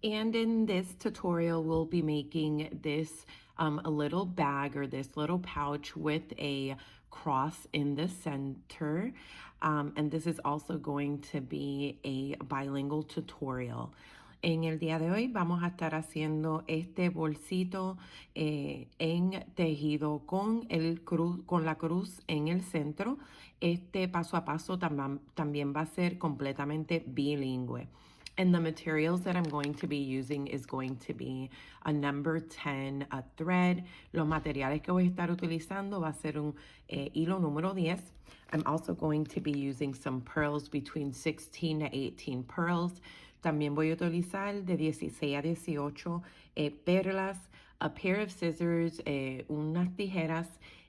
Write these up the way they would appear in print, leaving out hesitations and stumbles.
And in this tutorial, we'll be making this a little bag or this little pouch with a cross in the center. And this is also going to be a bilingual tutorial. En el día de hoy vamos a estar haciendo este bolsito en tejido con, con la cruz en el centro. Este paso a paso también va a ser completamente bilingüe. And the materials that I'm going to be using is going to be a number 10 thread. Los materiales que voy a estar utilizando va a ser un hilo número 10. I'm also going to be using some pearls between 16 to 18 pearls. También voy a utilizar de 16 a 18 perlas, a pair of scissors, unas tijeras,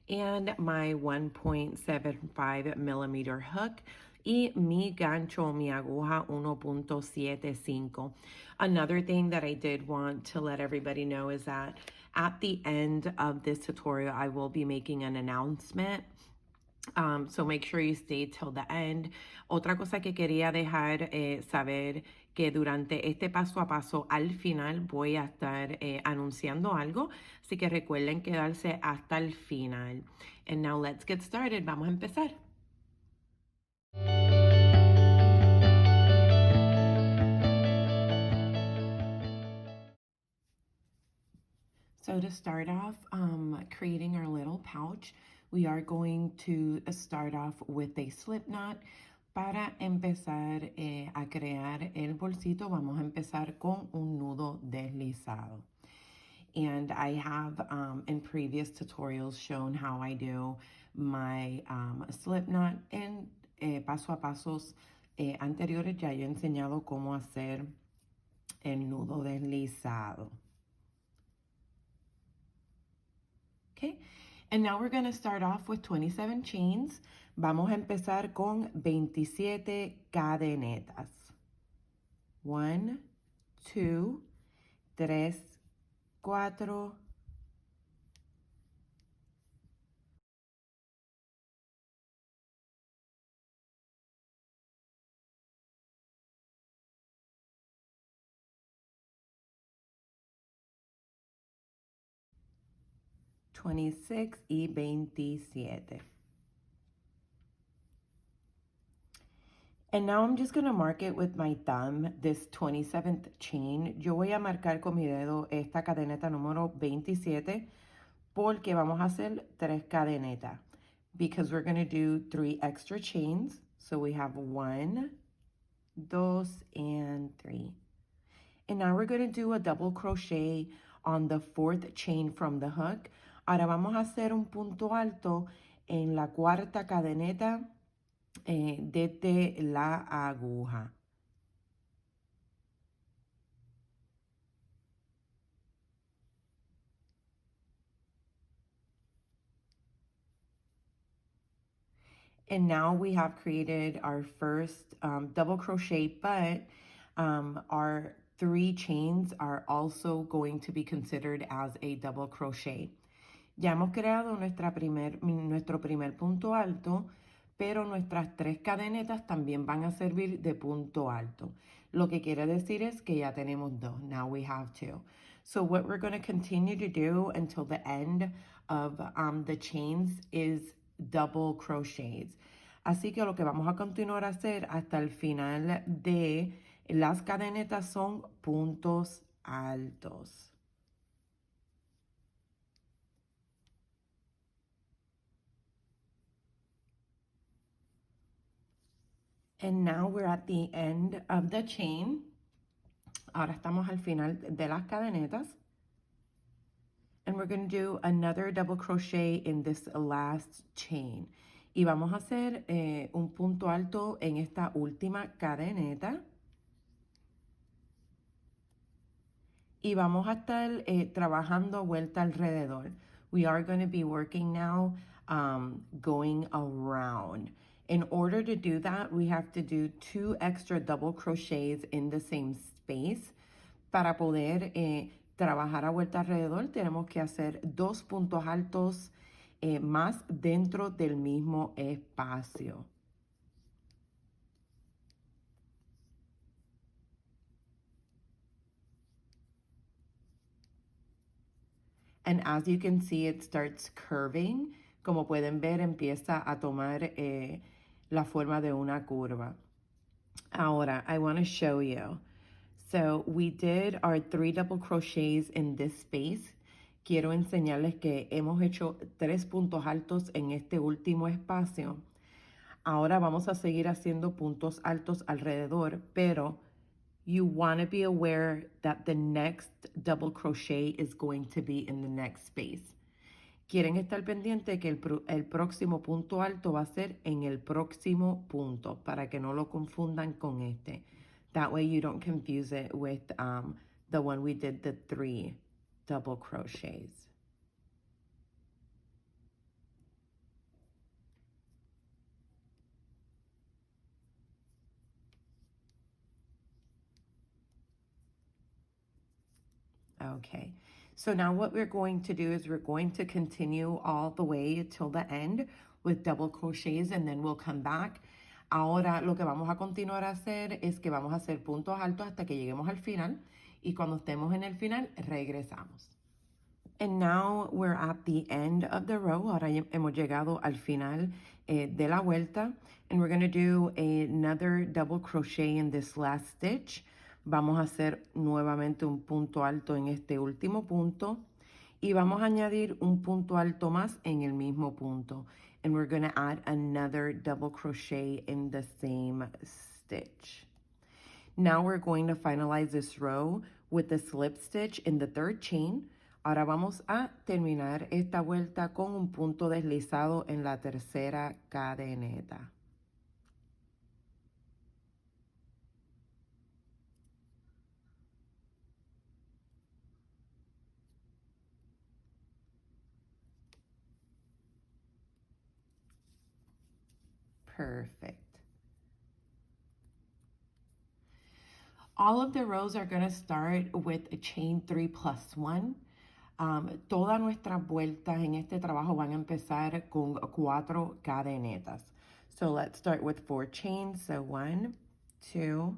and my 1.75 millimeter hook. Y mi gancho, mi aguja 1.75. Another thing that I did want to let everybody know is that at the end of this tutorial, I will be making an announcement. So make sure you stay till the end. Otra cosa que quería dejar saber que durante este paso a paso al final voy a estar anunciando algo, así que recuerden quedarse hasta el final. And now let's get started. Vamos a empezar. So to start off creating our little pouch, we are going to start off with a slip knot. Para empezar a crear el bolsito, vamos a empezar con un nudo deslizado. And I have in previous tutorials shown how I do my slip knot. En paso a pasos anteriores ya yo he enseñado cómo hacer el nudo deslizado. Okay, and now we're going to start off with 27 chains. Vamos a empezar con 27 cadenetas. 1, 2, 3, 4, 26 y 27. And now I'm just going to mark it with my thumb, this 27th chain. Yo voy a marcar con mi dedo esta cadeneta número 27 porque vamos a hacer 3 cadenetas. Because we're going to do 3 extra chains. So we have 1, 2, and 3. And now we're going to do a double crochet on the 4th chain from the hook. Ahora vamos a hacer un punto alto en la 4ª cadeneta desde la aguja. And now we have created our first double crochet, but our 3 chains are also going to be considered as a double crochet. Ya hemos creado nuestro primer punto alto, pero nuestras 3 cadenetas también van a servir de punto alto. Lo que quiere decir es que ya tenemos 2. Now we have 2. So what we're going to continue to do until the end of the chains is double crochets. Así que lo que vamos a continuar a hacer hasta el final de las cadenetas son puntos altos. And now we're at the end of the chain. Ahora estamos al final de las cadenetas. And we're going to do another double crochet in this last chain. Y vamos a hacer un punto alto en esta última cadeneta. Y vamos a estar trabajando vuelta alrededor. We are going to be working now going around. In order to do that, we have to do 2 extra double crochets in the same space. Para poder trabajar a vuelta alrededor, tenemos que hacer 2 puntos altos más dentro del mismo espacio. And as you can see, it starts curving. Como pueden ver, empieza a tomar la forma de una curva. Ahora, I want to show you. So we did our 3 double crochets in this space. Quiero enseñarles que hemos hecho 3 puntos altos en este último espacio. Ahora vamos a seguir haciendo puntos altos alrededor, pero you want to be aware that the next double crochet is going to be in the next space. Quieren estar pendiente que el próximo punto alto va a ser en el próximo punto para que no lo confundan con este. That way you don't confuse it with the one we did the 3 double crochets. Okay, so now what we're going to do is we're going to continue all the way till the end with double crochets and then we'll come back. Ahora lo que vamos a continuar a hacer es que vamos a hacer puntos altos hasta que lleguemos al final y cuando estemos en el final regresamos. And now we're at the end of the row. Ahora hemos llegado al final de la vuelta and we're going to do another double crochet in this last stitch. Vamos a hacer nuevamente un punto alto en este último punto y vamos a añadir un punto alto más en el mismo punto. And we're going to add another double crochet in the same stitch. Now we're going to finalize this row with the slip stitch in the 3rd chain. Ahora vamos a terminar esta vuelta con un punto deslizado en la tercera cadeneta. Perfect. All of the rows are going to start with a chain 3 plus 1. Todas nuestras vueltas en este trabajo van a empezar con 4 cadenetas. So let's start with 4 chains. So 1, 2,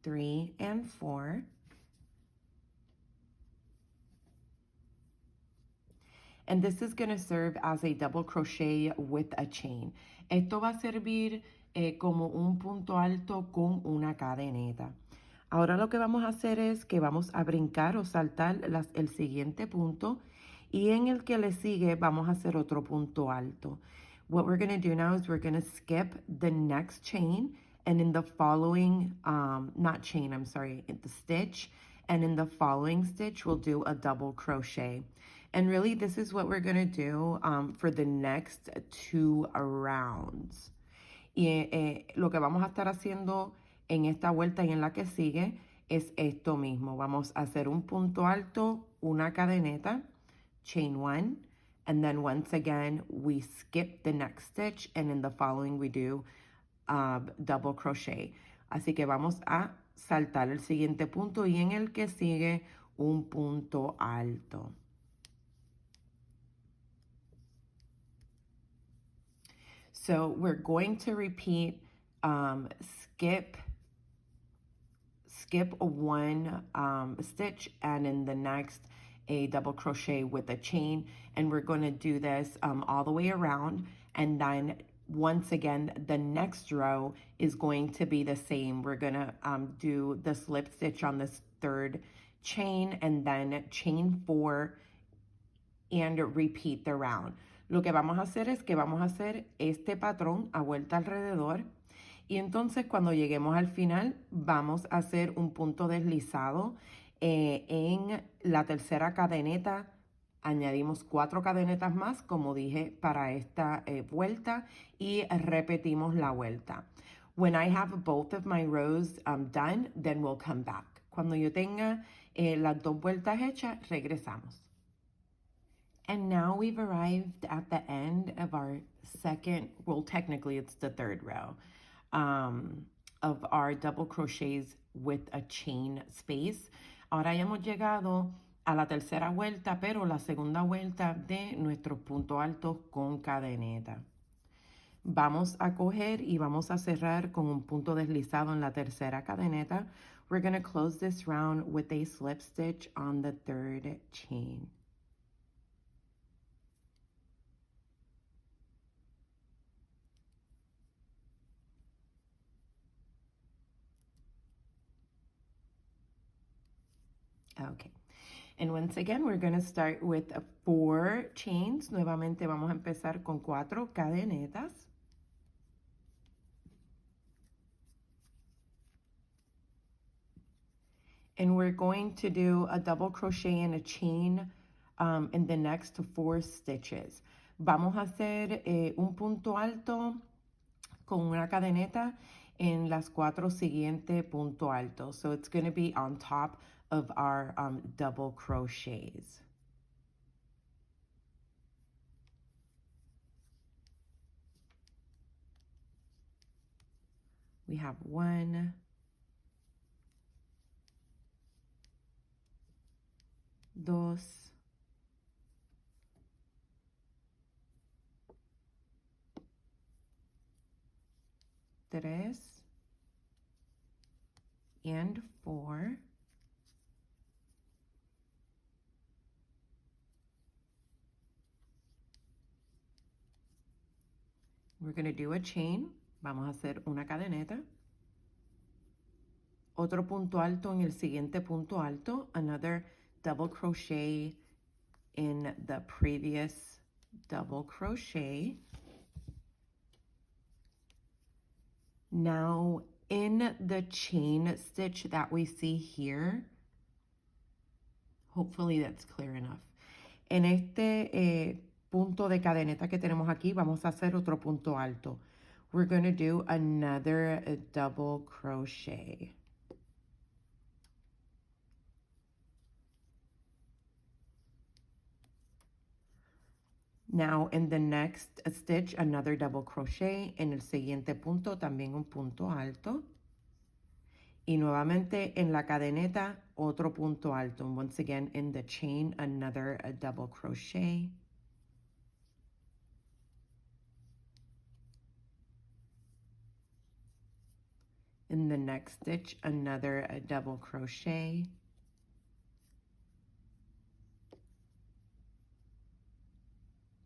3, and 4. And this is going to serve as a double crochet with a chain. Esto va a servir como un punto alto con una cadeneta. Ahora lo que vamos a hacer es que vamos a brincar o saltar el siguiente punto y en el que le sigue vamos a hacer otro punto alto. What we're going to do now is we're going to skip the next chain and in the following, not chain, I'm sorry, the stitch, and in the following stitch we'll do a double crochet. And really this is what we're going to do for the next 2 rounds. Y lo que vamos a estar haciendo en esta vuelta y en la que sigue es esto mismo. Vamos a hacer un punto alto, una cadeneta, chain 1, and then once again we skip the next stitch and in the following we do double crochet. Así que vamos a saltar el siguiente punto y en el que sigue un punto alto. So we're going to repeat skip 1 stitch and in the next a double crochet with a chain, and we're going to do this all the way around, and then once again the next row is going to be the same. We're going to do the slip stitch on this 3rd chain and then chain 4 and repeat the round. Lo que vamos a hacer es que vamos a hacer este patrón a vuelta alrededor y entonces cuando lleguemos al final vamos a hacer un punto deslizado en la tercera cadeneta. Añadimos 4 cadenetas más, como dije, para esta vuelta y repetimos la vuelta. When I have both of my rows done, then we'll come back. Cuando yo tenga las 2 vueltas hechas, regresamos. And now we've arrived at the end of our second, well, technically it's the 3rd row of our double crochets with a chain space. Ahora ya hemos llegado a la tercera vuelta, pero la segunda vuelta de nuestros puntos altos con cadeneta. Vamos a coger y vamos a cerrar con un punto deslizado en la tercera cadeneta. We're going to close this round with a slip stitch on the 3rd chain. Okay. And once again, we're going to start with 4 chains. Nuevamente vamos a empezar con 4 cadenetas. And we're going to do a double crochet and a chain in the next 4 stitches. Vamos a hacer un punto alto con una cadeneta en las 4 siguientes punto alto. So it's going to be on top of our double crochets. We have 1, 2, 3, and 4. We're going to do a chain. Vamos a hacer una cadeneta. Otro punto alto en el siguiente punto alto. Another double crochet in the previous double crochet. Now, in the chain stitch that we see here, hopefully that's clear enough. En este punto de cadeneta que tenemos aquí, vamos a hacer otro punto alto. We're going to do another double crochet. Now, in the next stitch, another double crochet. En el siguiente punto, también un punto alto. Y nuevamente en la cadeneta, otro punto alto. And once again, in the chain, another double crochet. In the next stitch, another double crochet.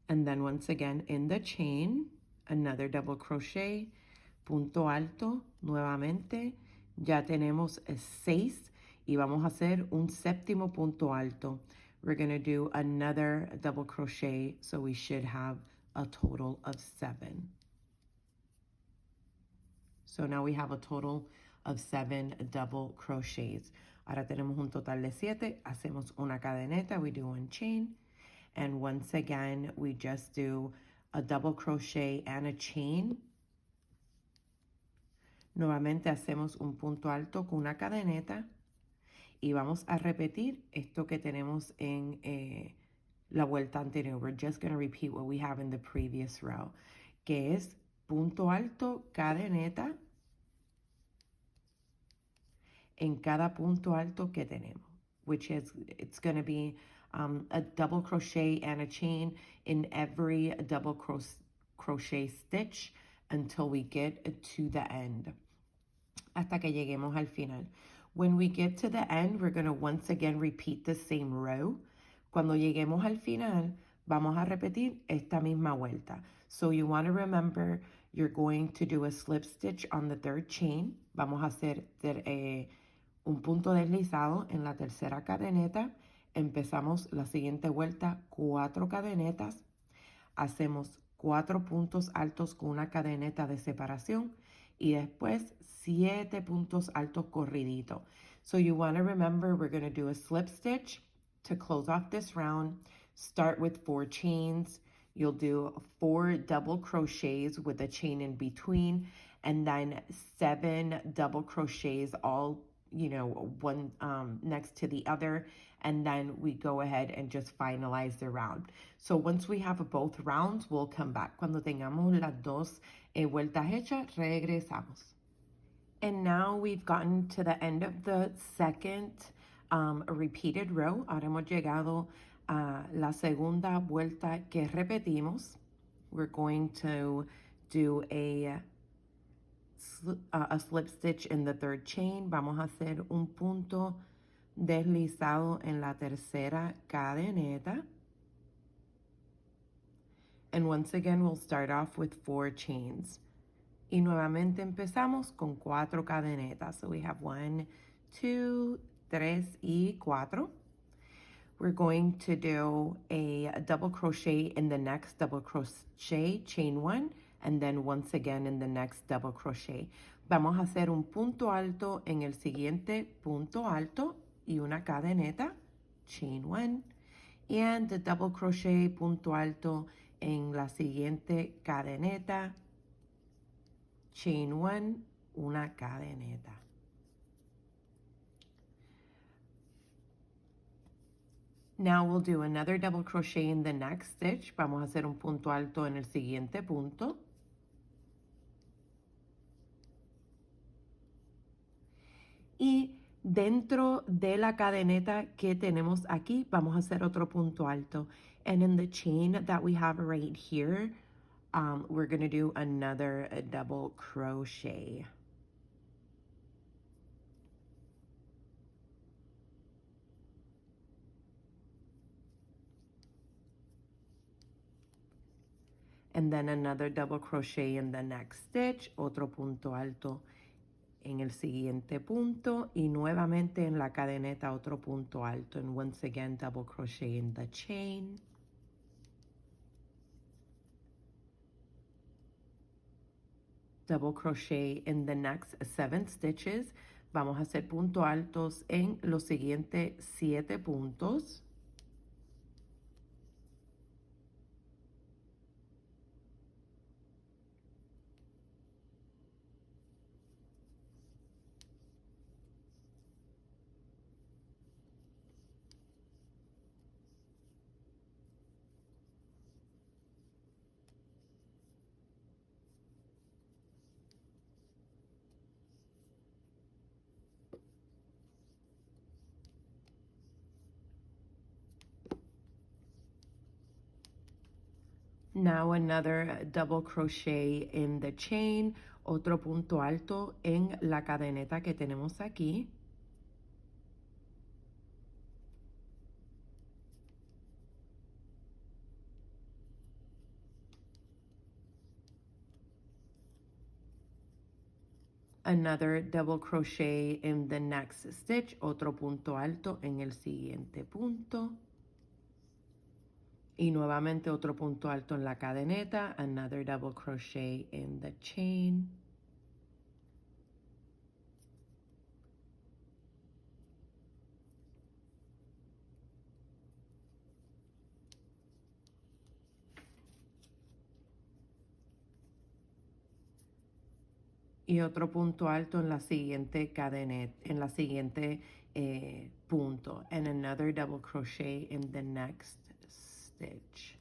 And then once again, in the chain, another double crochet, punto alto, nuevamente. Ya tenemos 6 y vamos a hacer un séptimo punto alto. We're going to do another double crochet, so we should have a total of 7. So now we have a total of 7 double crochets. Ahora tenemos un total de 7. Hacemos una cadeneta, we do one chain. And once again, we just do a double crochet and a chain. Nuevamente hacemos un punto alto con una cadeneta. Y vamos a repetir esto que tenemos en la vuelta anterior. We're just going to repeat what we have in the previous row, que es punto alto, cadeneta, en cada punto alto que tenemos, which is, it's going to be a double crochet and a chain in every double crochet stitch until we get to the end, hasta que lleguemos al final. When we get to the end, we're going to once again repeat the same row. Cuando lleguemos al final, vamos a repetir esta misma vuelta. So you want to remember, you're going to do a slip stitch on the 3rd chain. Vamos a hacer un punto deslizado en la tercera cadeneta. Empezamos la siguiente vuelta, 4 cadenetas. Hacemos 4 puntos altos con una cadeneta de separación. Y después 7 puntos altos corriditos. So you want to remember, we're going to do a slip stitch to close off this round. Start with 4 chains. You'll do 4 double crochets with a chain in between, and then 7 double crochets, all, you know, one next to the other, and then we go ahead and just finalize the round. So once we have both rounds, we'll come back. Cuando tengamos las dos vueltas hechas, regresamos. And now we've gotten to the end of the second repeated row. Ahora hemos llegado a la segunda vuelta que repetimos. We're going to do a slip stitch in the 3rd chain. Vamos a hacer un punto deslizado en la tercera cadeneta. And once again, we'll start off with 4 chains. Y nuevamente empezamos con 4 cadenetas. So we have 1, 2, 3 y 4. We're going to do a double crochet in the next double crochet, chain 1, and then once again in the next double crochet. Vamos a hacer un punto alto en el siguiente punto alto y una cadeneta, chain 1, and the double crochet punto alto en la siguiente cadeneta, chain 1, una cadeneta. Now we'll do another double crochet in the next stitch. Vamos a hacer un punto alto en el siguiente punto. Y dentro de la cadeneta que tenemos aquí, vamos a hacer otro punto alto. And in the chain that we have right here, we're going to do another double crochet. And then another double crochet in the next stitch, otro punto alto en el siguiente punto y nuevamente en la cadeneta otro punto alto, and once again double crochet in the chain. Double crochet in the next 7 stitches. Vamos a hacer puntos altos en los siguientes 7 puntos. Now another double crochet in the chain, otro punto alto en la cadeneta que tenemos aquí. Another double crochet in the next stitch, otro punto alto en el siguiente punto. Y nuevamente otro punto alto en la cadeneta, another double crochet in the chain. Y otro punto alto en la siguiente cadeneta, en la siguiente punto, and another double crochet in the next stitch.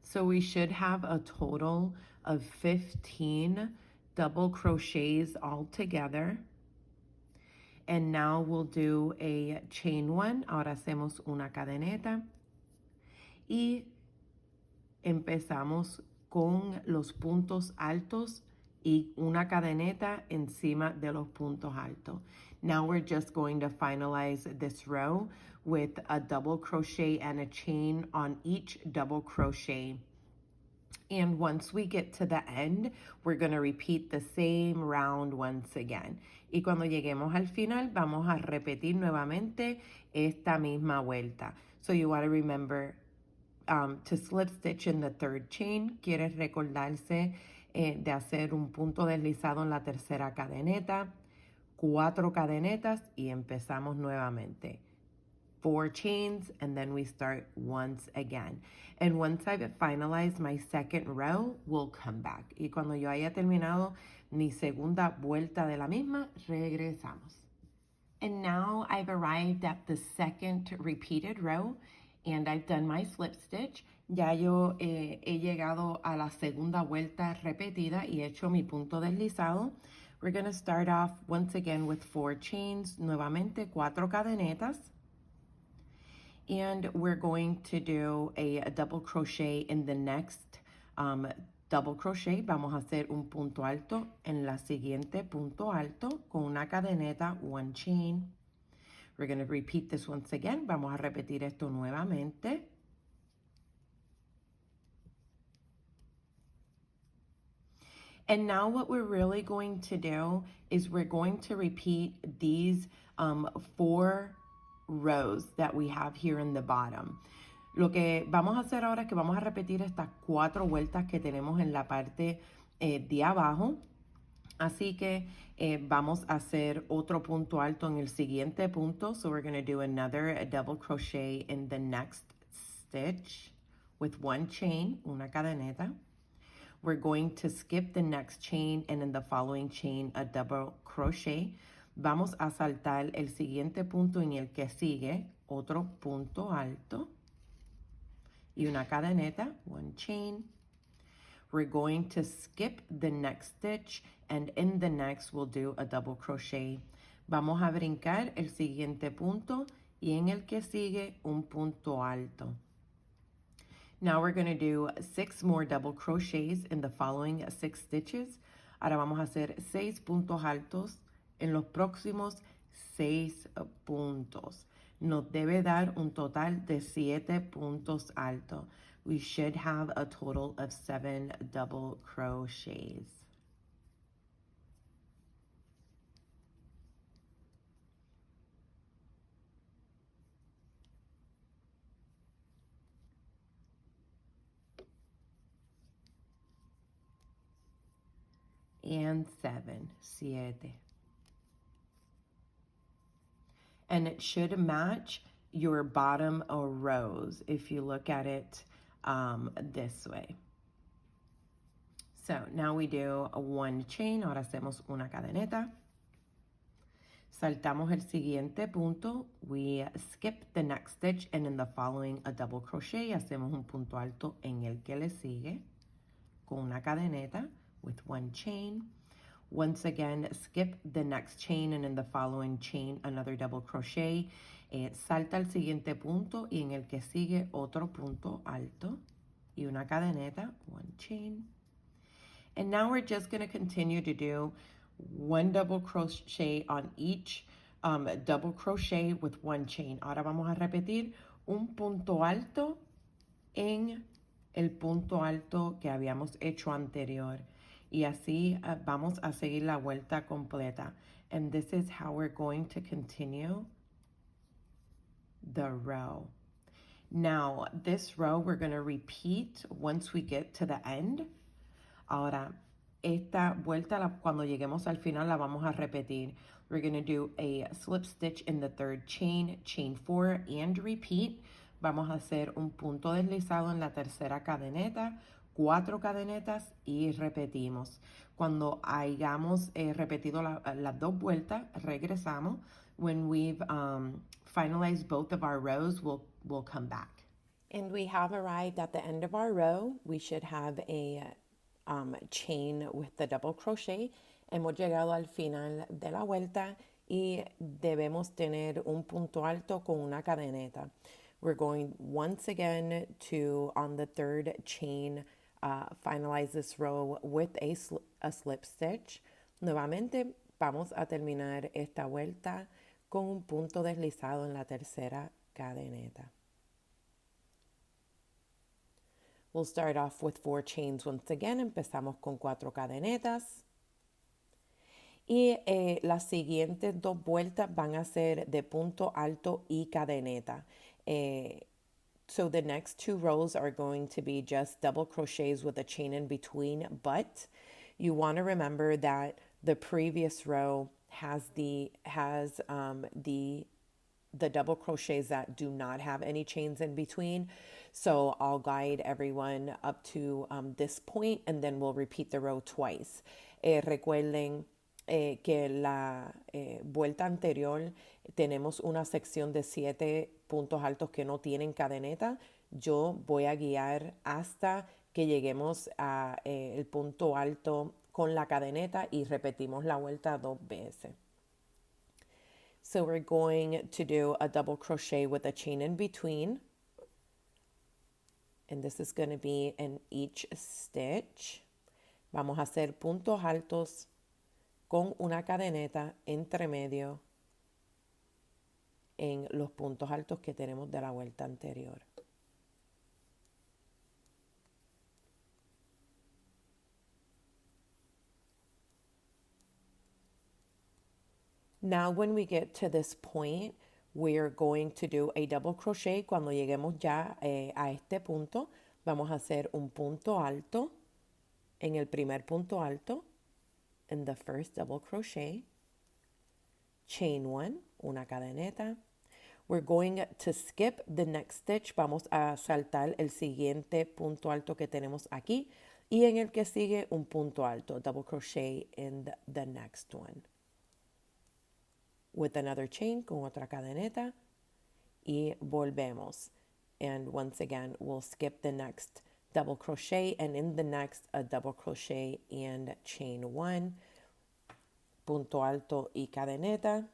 So we should have a total of 15 double crochets all together. And now we'll do a chain 1. Ahora hacemos una cadeneta. Y empezamos con los puntos altos y una cadeneta encima de los puntos altos. Now we're just going to finalize this row with a double crochet and a chain on each double crochet. And once we get to the end, we're going to repeat the same round once again. Y cuando lleguemos al final, vamos a repetir nuevamente esta misma vuelta. So you want to remember to slip stitch in the third chain. Quieres recordarse de hacer un punto deslizado en la tercera cadeneta, 4 cadenetas y empezamos nuevamente. 4 chains, and then we start once again. And once I've finalized my second row, we'll come back. Y cuando yo haya terminado mi segunda vuelta de la misma, regresamos. And now I've arrived at the second repeated row, and I've done my slip stitch. Ya yo he llegado a la segunda vuelta repetida y he hecho mi punto deslizado. We're going to start off once again with 4 chains, nuevamente 4 cadenetas. And we're going to do a double crochet in the next double crochet. Vamos a hacer un punto alto en la siguiente punto alto con una cadeneta, 1 chain. We're going to repeat this once again. Vamos a repetir esto nuevamente. And now what we're really going to do is we're going to repeat these 4 rows that we have here in the bottom. Lo que vamos a hacer ahora es que vamos a repetir estas 4 vueltas que tenemos en la parte de abajo. Así que vamos a hacer otro punto alto en el siguiente punto. So we're going to do another double crochet in the next stitch with 1 chain, una cadeneta. We're going to skip the next chain and in the following chain a double crochet. Vamos a saltar el siguiente punto en el que sigue, otro punto alto y una cadeneta, 1 chain. We're going to skip the next stitch and in the next we'll do a double crochet. Vamos a brincar el siguiente punto y en el que sigue un punto alto. Now we're going to do 6 more double crochets in the following 6 stitches. Ahora vamos a hacer 6 puntos altos en los próximos 6 puntos. Nos debe dar un total de 7 puntos altos. We should have a total of 7 double crochets. And 7, 7. And it should match your bottom rows if you look at it this way. So now we do a 1 chain, ahora hacemos una cadeneta. Saltamos el siguiente punto, we skip the next stitch and in the following a double crochet, hacemos un punto alto en el que le sigue con una cadeneta with 1 chain. Once again, skip the next chain and in the following chain another double crochet. Salta al siguiente punto y en el que sigue otro punto alto y una cadeneta, 1 chain. And now we're just going to continue to do 1 double crochet on each double crochet with 1 chain. Ahora vamos a repetir un punto alto en el punto alto que habíamos hecho anterior. Y así vamos a seguir la vuelta completa. And this is how we're going to continue the row. Now, this row we're going to repeat once we get to the end. Ahora, esta vuelta, cuando lleguemos al final, la vamos a repetir. We're going to do a slip stitch in the 3rd chain, chain 4, and repeat. Vamos a hacer un punto deslizado en la tercera cadeneta, 4 cadenetas y repetimos. Cuando hayamos repetido las 2 vueltas, regresamos. When we've finalized both of our rows, we'll come back. And we have arrived at the end of our row. We should have a chain with the double crochet. Hemos llegado al final de la vuelta y debemos tener un punto alto con una cadeneta. We're going once again to, on the 3rd chain, finalize this row with a slip stitch. Nuevamente vamos a terminar esta vuelta con un punto deslizado en la tercera cadeneta. We'll start off with 4 chains once again. Empezamos con 4 cadenetas. Y las siguientes 2 vueltas van a ser de punto alto y cadeneta. So the next 2 rows are going to be just double crochets with a chain in between, but you want to remember that the previous row has the double crochets that do not have any chains in between. So I'll guide everyone up to this point and then we'll repeat the row twice. Recuerden que la vuelta anterior tenemos una sección de 7 puntos altos que no tienen cadeneta. Yo voy a guiar hasta que lleguemos a el punto alto con la cadeneta y repetimos la vuelta 2 veces. So we're going to do a double crochet with a chain in between. And this is going to be in each stitch. Vamos a hacer puntos altos con una cadeneta entre medio en los puntos altos que tenemos de la vuelta anterior. Now when we get to this point, we're going to do a double crochet. Cuando lleguemos ya a este punto, vamos a hacer un punto alto en el primer punto alto, in the first double crochet, chain one, una cadeneta. We're going to skip the next stitch. Vamos a saltar el siguiente punto alto que tenemos aquí y en el que sigue un punto alto, double crochet in the next one. With another chain, con otra cadeneta, y volvemos. And once again, we'll skip the next double crochet, and in the next, a double crochet and chain one, punto alto y cadeneta.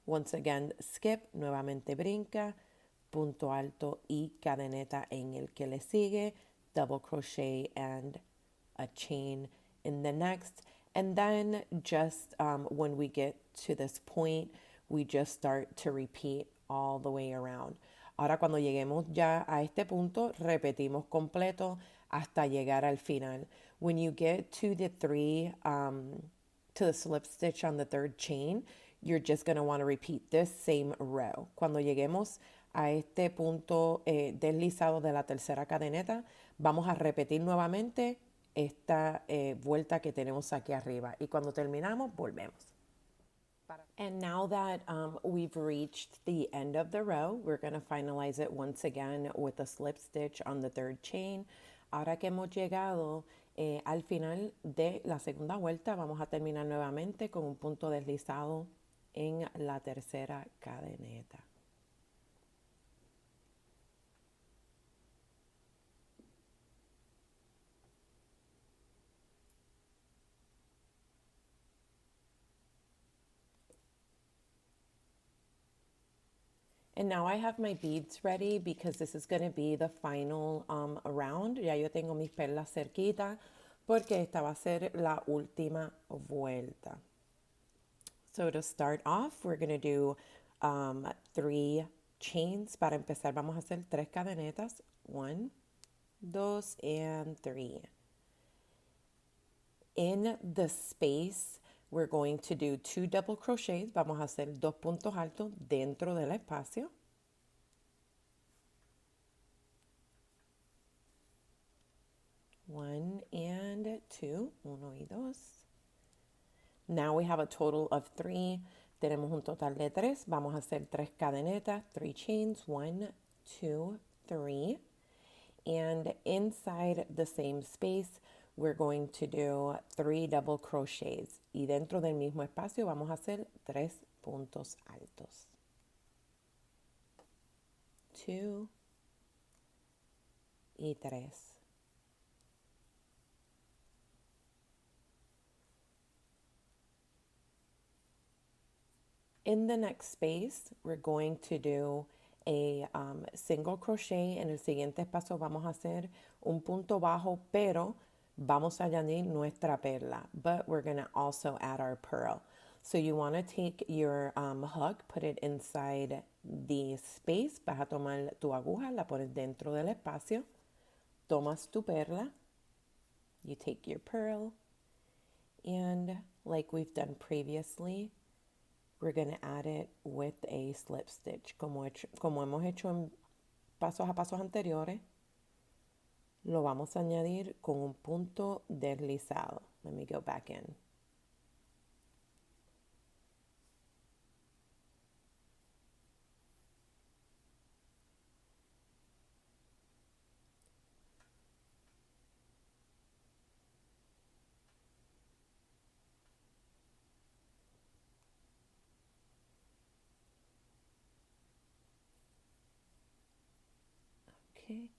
Once again, skip, nuevamente brinca, punto alto y cadeneta en el que le sigue, double crochet and a chain in the next. And then just when we get to this point, we just start to repeat all the way around. Ahora cuando lleguemos ya a este punto, repetimos completo hasta llegar al final. When you get to the to the slip stitch on the third chain, you're just going to want to repeat this same row. Cuando lleguemos a este punto deslizado de la tercera cadeneta, vamos a repetir nuevamente esta vuelta que tenemos aquí arriba. Y cuando terminamos, volvemos. And now that we've reached the end of the row, we're going to finalize it once again with a slip stitch on the third chain. Ahora que hemos llegado al final de la segunda vuelta, vamos a terminar nuevamente con un punto deslizado en la tercera cadeneta. And now I have my beads ready because this is going to be the final round. Ya yo tengo mis perlas cerquita porque esta va a ser la última vuelta. So to start off, we're going to do 3 chains. Para empezar vamos a hacer 3 cadenetas. 1, 2, and 3. In the space, we're going to do 2 double crochets. Vamos a hacer 2 puntos altos dentro del espacio. One and two, uno y dos. Now we have a total of 3. Tenemos un total de 3. Vamos a hacer 3 cadenetas, 3 chains, 1, 2, 3. And inside the same space, we're going to do 3 double crochets. Y dentro del mismo espacio vamos a hacer 3 puntos altos. 2 y 3. In the next space, we're going to do a single crochet. En el siguiente espacio vamos a hacer un punto bajo, pero vamos a añadir nuestra perla. But we're going to also add our pearl. So you want to take your hook, put it inside the space. Vas a tomar tu aguja, la pones dentro del espacio. Tomas tu perla. You take your pearl. And like we've done previously, we're going to add it with a slip stitch. Como hemos hecho en pasos a pasos anteriores, lo vamos a añadir con un punto deslizado. Let me go back in. Okay.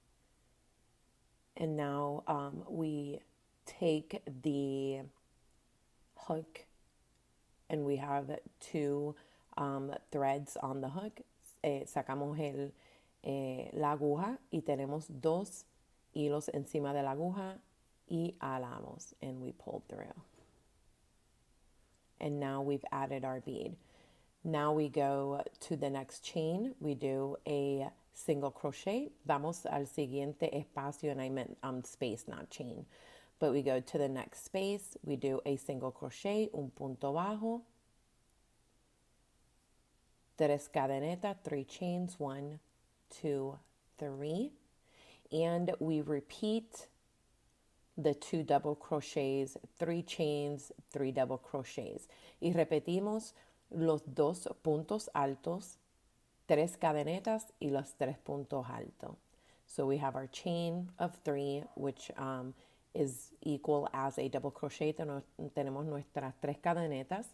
And now we take the hook and we have 2 threads on the hook. Sacamos la aguja y tenemos 2 hilos encima de la aguja y alamos, and we pull through. And now we've added our bead. Now we go to the next chain. We do a single crochet. Vamos al siguiente espacio, and I meant space, not chain. but we go to the next space, we do a single crochet, un punto bajo, tres cadenetas, 3 chains, 1, 2, 3, and we repeat the 2 double crochets, 3 chains, 3 double crochets. Y repetimos los 2 puntos altos, 3 cadenetas y los 3 puntos altos. So we have our chain of 3, which is equal as a double crochet. Tenemos nuestras 3 cadenetas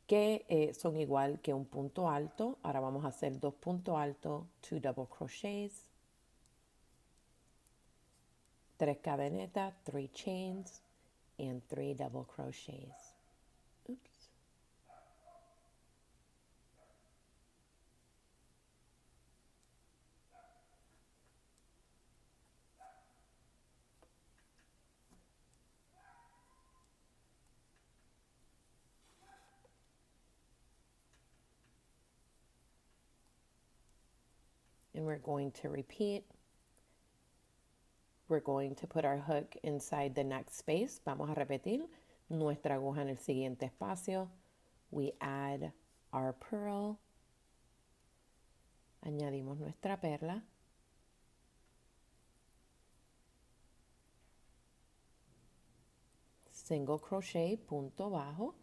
que son igual que un punto alto. Ahora vamos a hacer 2 puntos altos, 2 double crochets, 3 cadenetas, 3 chains, and 3 double crochets. Oops. And we're going to repeat. We're going to put our hook inside the next space. Vamos a repetir nuestra aguja en el siguiente espacio. We add our pearl. Añadimos nuestra perla. Single crochet, punto bajo.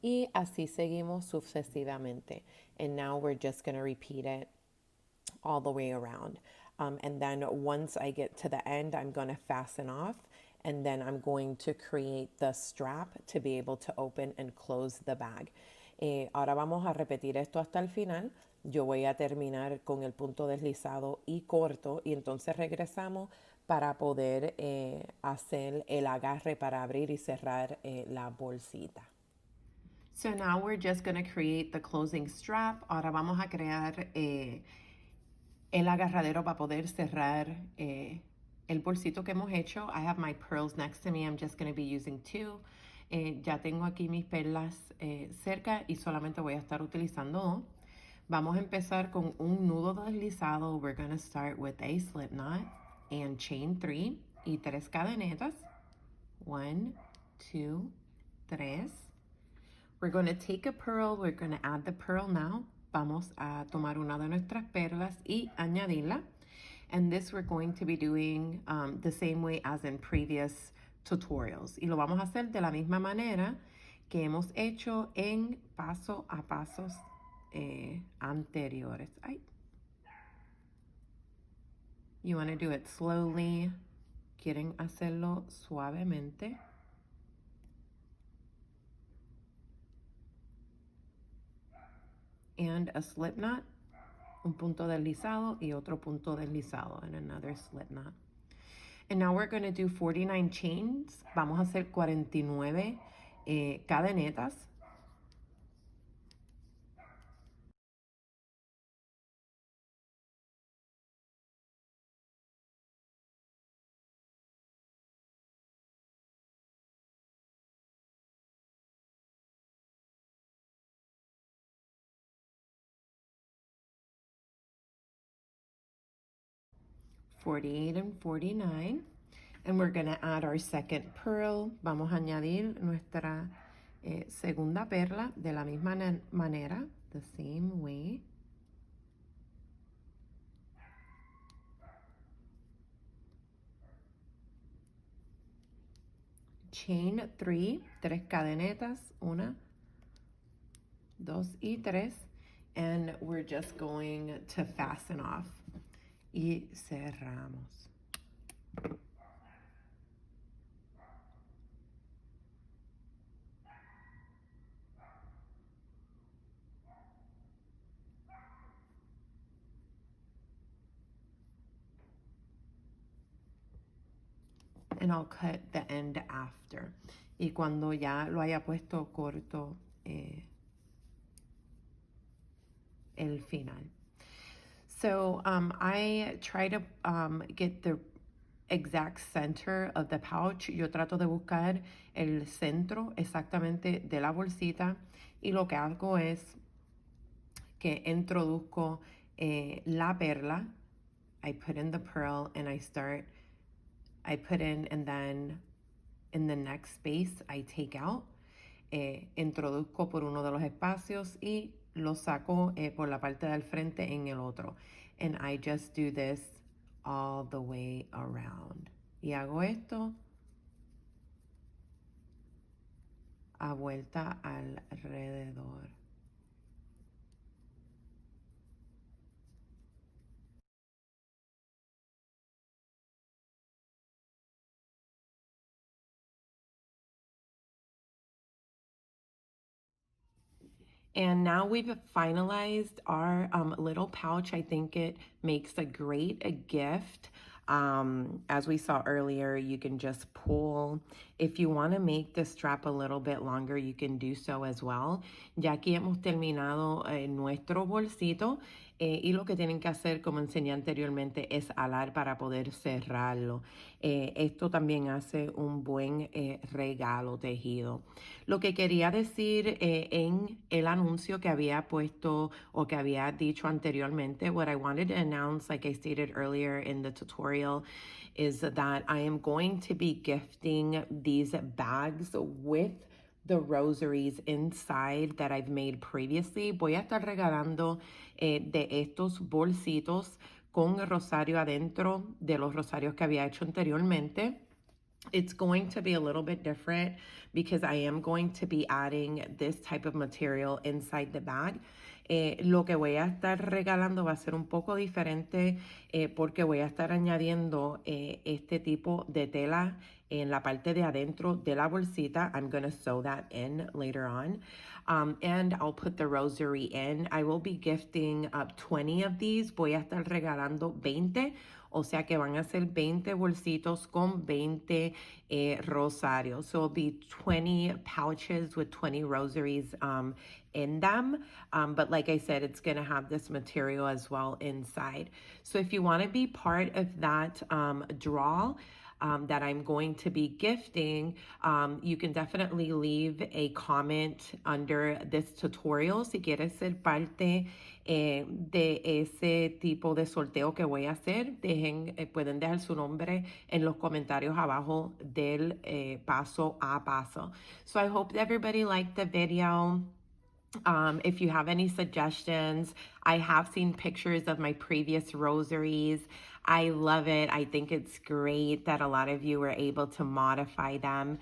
Y así seguimos sucesivamente. And now we're just going to repeat it all the way around. And then once I get to the end, I'm going to fasten off, and then I'm going to create the strap to be able to open and close the bag. Ahora vamos a repetir esto hasta el final. Yo voy a terminar con el punto deslizado y corto, y entonces regresamos para poder hacer el agarre para abrir y cerrar la bolsita. So now we're just going to create the closing strap. Ahora vamos a crear el agarradero para poder cerrar el bolsito que hemos hecho. I have my pearls next to me. I'm just going to be using 2. Ya tengo aquí mis perlas cerca y solamente voy a estar utilizando 2. Vamos a empezar con un nudo deslizado. We're going to start with a slip knot and chain 3 y 3 cadenetas. 1, 2, 3. We're going to take a pearl. We're going to add the pearl now. Vamos a tomar una de nuestras perlas y añadirla. And this we're going to be doing the same way as in previous tutorials. Y lo vamos a hacer de la misma manera que hemos hecho en paso a pasos anteriores. Ay. You want to do it slowly. Quieren hacerlo suavemente. And a slip knot, un punto deslizado y otro punto deslizado, and another slip knot. And now we're going to do 49 chains. Vamos a hacer 49 cadenetas. And 49. And we're going to add our second pearl. Vamos a añadir nuestra segunda perla de la misma manera, the same way. Chain 3, 3 cadenetas, 1, 2 y 3. And we're just going to fasten off. Y cerramos. And I'll cut the end after. Y cuando ya lo haya puesto corto el final. So I try to get the exact center of the pouch. Yo trato de buscar el centro exactamente de la bolsita, y lo que hago es que introduzco la perla. I put in the pearl and I put in, and then in the next space I take out. Introduzco por uno de los espacios y lo saco por la parte del frente en el otro. And I just do this all the way around. Y hago esto a vuelta alrededor. And now we've finalized our little pouch. I think it makes a great gift. As we saw earlier, you can just pull. If you want to make the strap a little bit longer, you can do so as well. Ya aquí hemos terminado nuestro bolsito. Y lo que tienen que hacer, como enseñé anteriormente, es alar para poder cerrarlo. Esto también hace un buen regalo tejido. Lo que quería decir en el anuncio que había puesto o que había dicho anteriormente, what I wanted to announce, like I stated earlier in the tutorial, is that I am going to be gifting these bags with the rosaries inside that I've made previously. Voy a estar regalando de estos bolsitos con el rosario adentro de los rosarios que había hecho anteriormente. It's going to be a little bit different because I am going to be adding this type of material inside the bag. Lo que voy a estar regalando va a ser un poco diferente porque voy a estar añadiendo este tipo de tela en la parte de adentro de la bolsita. I'm going to sew that in later on. And I'll put the rosary in. I will be gifting up 20 of these. Voy a estar regalando 20. O sea que van a ser 20 bolsitos con 20 rosarios. So it'll be 20 pouches with 20 rosaries in them. But like I said, it's going to have this material as well inside. So if you want to be part of that draw, that I'm going to be gifting, you can definitely leave a comment under this tutorial si quieres ser parte de ese tipo de sorteo que voy a hacer. Pueden dejar su nombre en los comentarios abajo del paso a paso. So I hope that everybody liked the video. If you have any suggestions, I have seen pictures of my previous rosaries. I love it. I think it's great that a lot of you were able to modify them.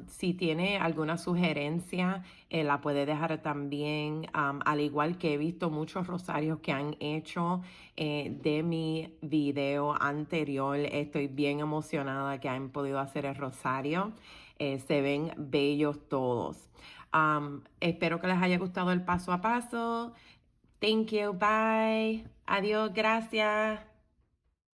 Si tiene alguna sugerencia, la puede dejar también, al igual que he visto muchos rosarios que han hecho de mi video anterior. Estoy bien emocionada que han podido hacer el rosario. Se ven bellos todos. Espero que les haya gustado el paso a paso. Thank you. Bye. Adiós. Gracias.